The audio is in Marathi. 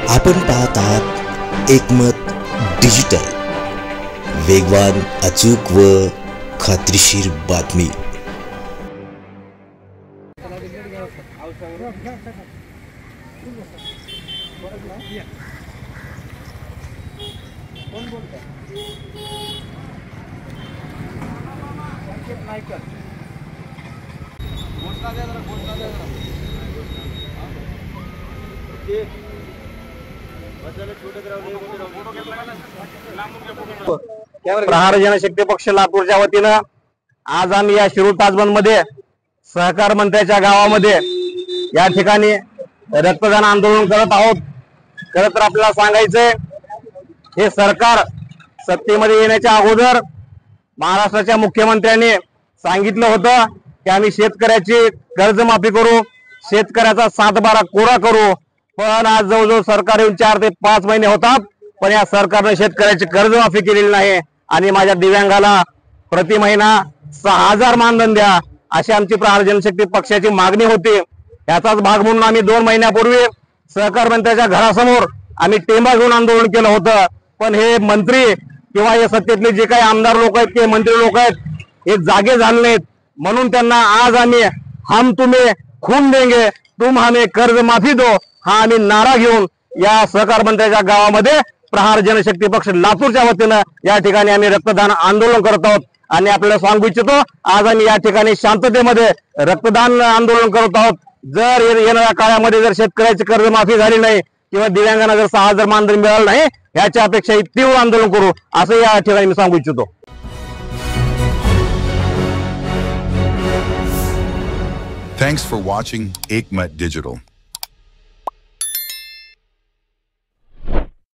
आपण पाहत आहात एकमत डिजिटल, वेगवान, अचूक व खात्रीशीर बातमी। प्रहार जनशक्ती पक्ष लातूरच्या वतीनं आज आम्ही या शिरूर ताजबंद मध्ये सहकार मंत्र्याच्या गावामध्ये या ठिकाणी रक्तदान आंदोलन करत आहोत। खरं तर आपल्याला सांगायचंय, हे सरकार सत्तेमध्ये येण्याच्या अगोदर महाराष्ट्राच्या मुख्यमंत्र्यांनी सांगितलं होतं की आम्ही शेतकऱ्याची कर्जमाफी करू, शेतकऱ्याचा 7/12 कोरा करू। पण आज जवळजवळ सरकार येऊन 4 ते 5 महिने होतात, पण या सरकारने शेतकऱ्याची कर्जमाफी केलेली नाही। आणि माझ्या दिव्यांगाला प्रति महिना 6000 मानधन द्या, अशी आमची प्रहार जनशक्ती पक्षाची मागणी होती। याचाच भाग म्हणून आम्ही 2 महिन्यापूर्वी सहकार मंत्र्याच्या घरासमोर आम्ही टेंबा घेऊन आंदोलन केलं होतं। पण हे मंत्री किंवा या सत्तेतले जे काही आमदार लोक आहेत किंवा मंत्री लोक आहेत, हे जागे झाले नाहीत। म्हणून त्यांना आज आम्ही हम तुम्हें खून देंगे, तुम हमें कर्ज माफी दो हा आम्ही नारा घेऊन या सहकार मंत्र्याच्या गावामध्ये प्रहार जनशक्ती पक्ष लातूरच्या वतीनं या ठिकाणी आम्ही रक्तदान आंदोलन करत आहोत। आणि आपल्याला सांगू इच्छितो, आज आम्ही या ठिकाणी शांततेमध्ये रक्तदान आंदोलन करत आहोत। जर येणाऱ्या काळामध्ये जर शेतकऱ्याची कर्जमाफी झाली नाही किंवा दिव्यांगांना जर 6000 मानधन मिळालं नाही, याच्या अपेक्षा तीव्र आंदोलन करू, असं या ठिकाणी मी सांगू इच्छितो। Thanks for watching Ekmat Digital.